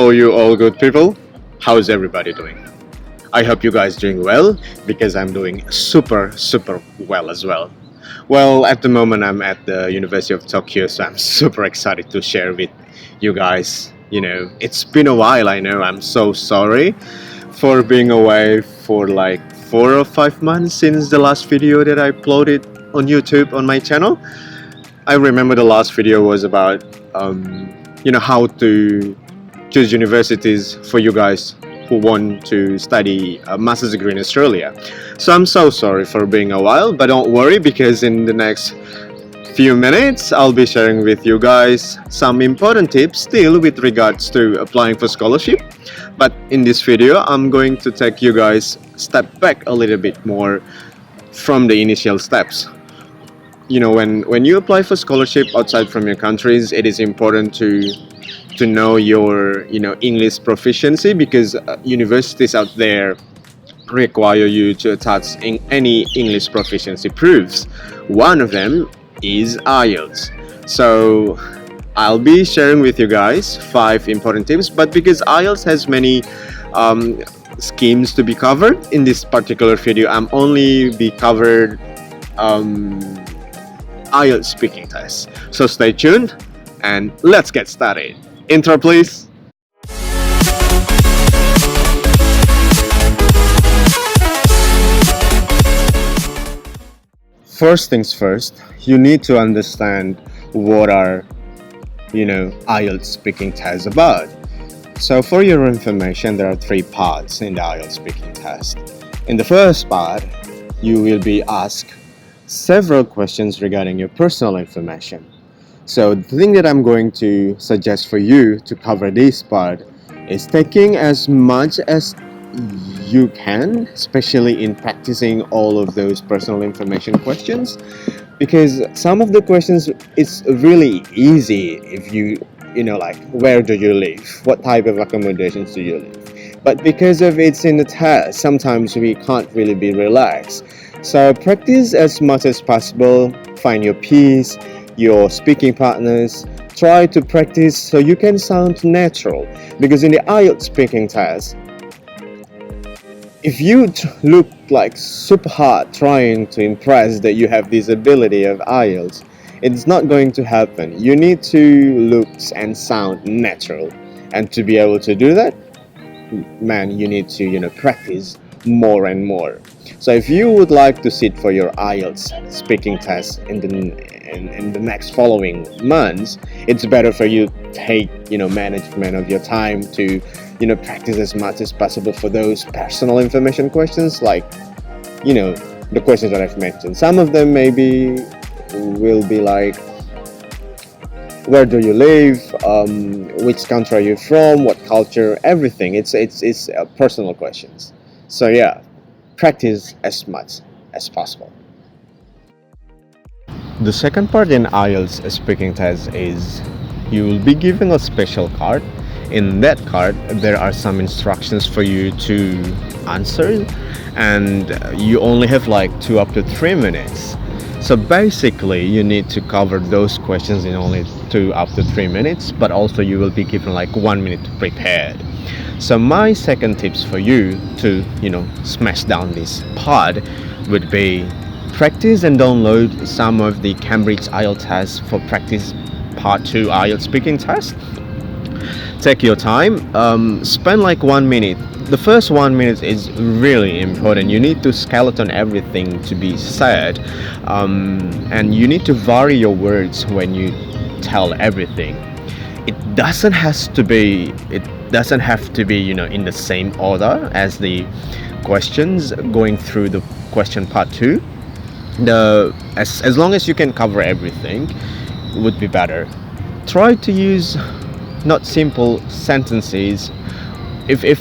Oh, you all good people? How's everybody doing? I hope you guys doing well because I'm doing super well as well. Well, at the moment I'm at the University of Tokyo, so I'm super excited to share with you guys. It's been a while, I know. I'm so sorry for being away for like 4 or 5 months since the last video that I uploaded on YouTube on my channel. I remember the last video was about how to choose universities for you guys who want to study a master's degree in Australia. So I'm so sorry for being a while, but don't worry because in the next few minutes I'll be sharing with you guys some important tips still with regards to applying for scholarship. But in this video I'm going to take you guys step back a little bit more from the initial steps. When you apply for scholarship outside from your countries, it is important to know your English proficiency because universities out there require you to attach any English proficiency proofs. One of them is IELTS. So I'll be sharing with you guys 5 important tips, but because IELTS has many schemes to be covered in this particular video, I'm only be covered IELTS speaking test. So stay tuned and let's get started. Intro, please. First things first, you need to understand what are IELTS speaking test about. So for your information, there are 3 parts in the IELTS speaking test. In the first part, you will be asked several questions regarding your personal information. So the thing that I'm going to suggest for you to cover this part is taking as much as you can, especially in practicing all of those personal information questions, because some of the questions it's really easy if you like where do you live, what type of accommodations do you live, but because of it's in the test sometimes we can't really be relaxed. So practice as much as possible, find your peace, your speaking partners, try to practice so you can sound natural, because in the IELTS speaking test if you look like super hard trying to impress that you have this ability of IELTS, it's not going to happen. You need to look and sound natural, and to be able to do that, man, you need to practice more and more. So if you would like to sit for your IELTS speaking test in the next following months, it's better for you to take management of your time to practice as much as possible for those personal information questions, like the questions that I've mentioned. Some of them maybe will be like where do you live, which country are you from, what culture, everything. It's personal questions. So yeah, practice as much as possible. The second part in IELTS speaking test is you will be given a special card. In that card there are some instructions for you to answer, and you only have like 2 up to 3 minutes. So basically you need to cover those questions in only 2 up to 3 minutes, but also you will be given like 1 minute to prepare. So my second tips for you to smash down this part would be practice and download some of the Cambridge IELTS test for practice part 2 IELTS speaking test. Take your time, spend like 1 minute. The first 1 minute is really important. You need to skeleton everything to be said, and you need to vary your words when you tell everything. It doesn't have to be in the same order as the questions going through the question part 2. As long as you can cover everything would be better. try to use not simple sentences. If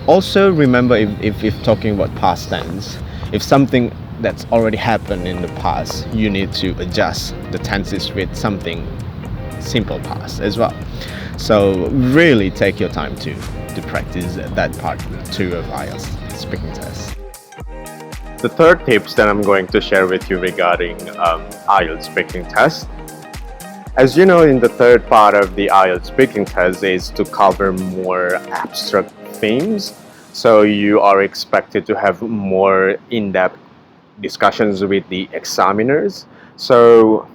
also remember, if talking about past tense, if something that's already happened in the past, you need to adjust the tenses with something simple past as well. So really take your time to practice that part 2 of IELTS speaking test. The third tips that I'm going to share with you regarding IELTS speaking test. As you know, in the third part of the IELTS speaking test is to cover more abstract themes. So you are expected to have more in-depth discussions with the examiners. So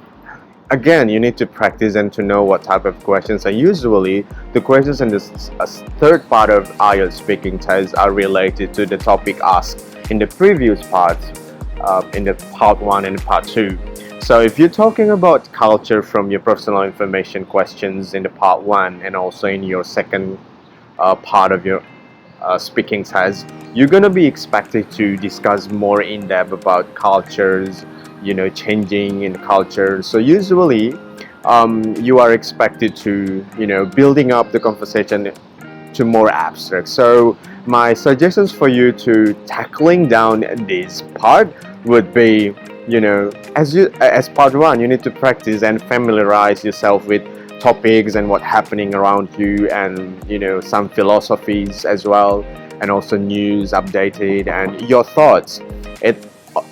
again, you need to practice and to know what type of questions are usually the questions in this third part of IELTS speaking test are related to the topic asked in the previous parts, in the part 1 and part 2. So if you're talking about culture from your personal information questions in the part 1 and also in your second part of your speaking test, you're going to be expected to discuss more in depth about cultures, changing in culture. So usually you are expected to, building up the conversation to more abstract. So my suggestions for you to tackling down this part would be, as part 1, you need to practice and familiarize yourself with topics and what's happening around you, and some philosophies as well, and also news updated and your thoughts.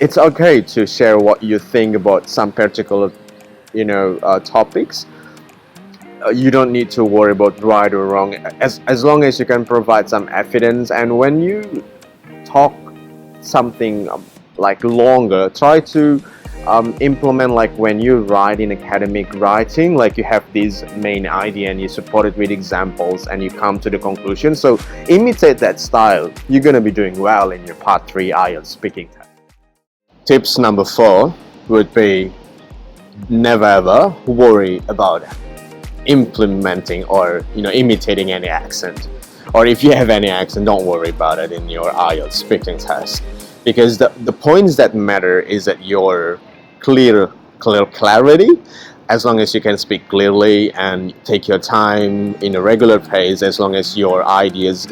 It's okay to share what you think about some particular topics. You don't need to worry about right or wrong, as long as you can provide some evidence. And when you talk something like longer, try to implement, like when you write in academic writing, like you have this main idea and you support it with examples and you come to the conclusion. So imitate that style. You're going to be doing well in your part 3 IELTS speaking test. Tips number 4 would be never ever worry about implementing or imitating any accent. Or if you have any accent, don't worry about it in your IELTS speaking test, because the points that matter is that your clear clarity. As long as you can speak clearly and take your time in a regular pace, as long as your ideas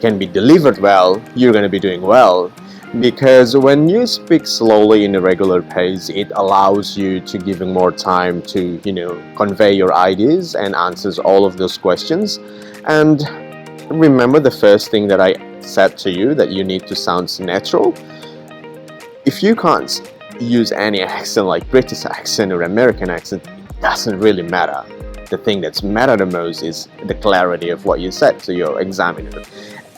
can be delivered well, you're going to be doing well. Because when you speak slowly in a regular pace, it allows you to giving more time to convey your ideas and answers all of those questions. And remember the first thing that I said to you, that you need to sound natural. If you can't use any accent like British accent or American accent, it doesn't really matter. The thing that's matter the most is the clarity of what you said to your examiner.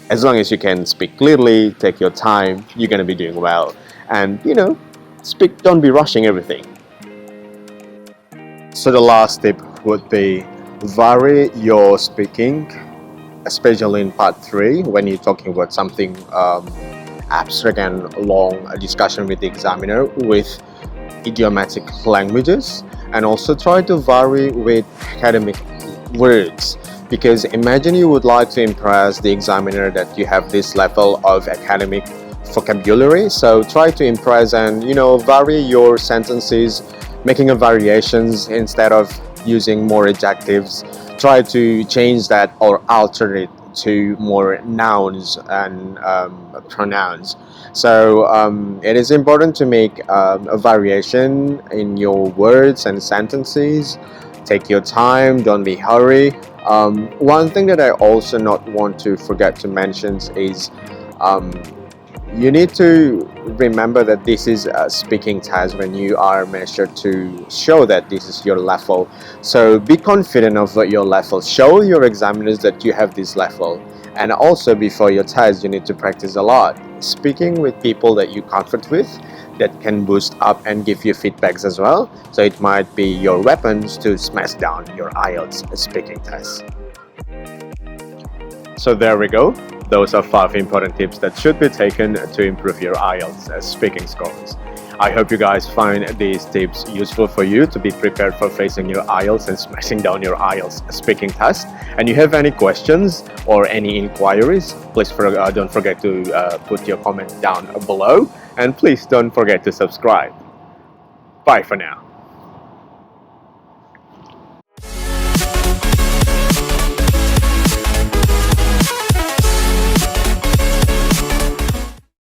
As long as you can speak clearly, take your time, you're going to be doing well. And speak, don't be rushing everything. So the last tip would be vary your speaking, especially in part 3 when you're talking about something abstract and long discussion with the examiner with idiomatic languages. And also try to vary with academic words, because imagine you would like to impress the examiner that you have this level of academic vocabulary. So try to impress and vary your sentences, making a variations. Instead of using more adjectives, try to change that or alter it to more nouns and pronouns. So it is important to make a variation in your words and sentences. Take your time, don't be hurry. One thing that I also not want to forget to mention is you need to remember that this is a speaking test when you are measured to show that this is your level. So be confident of your level. Show your examiners that you have this level. And also before your test, you need to practice a lot. Speaking with people that you comfort with, that can boost up and give you feedbacks as well. So it might be your weapons to smash down your IELTS speaking test. So there we go. Those are 5 important tips that should be taken to improve your IELTS speaking scores. I hope you guys find these tips useful for you to be prepared for facing your IELTS and smashing down your IELTS speaking test. And you have any questions or any inquiries, please don't forget to put your comment down below. And please don't forget to subscribe. Bye for now.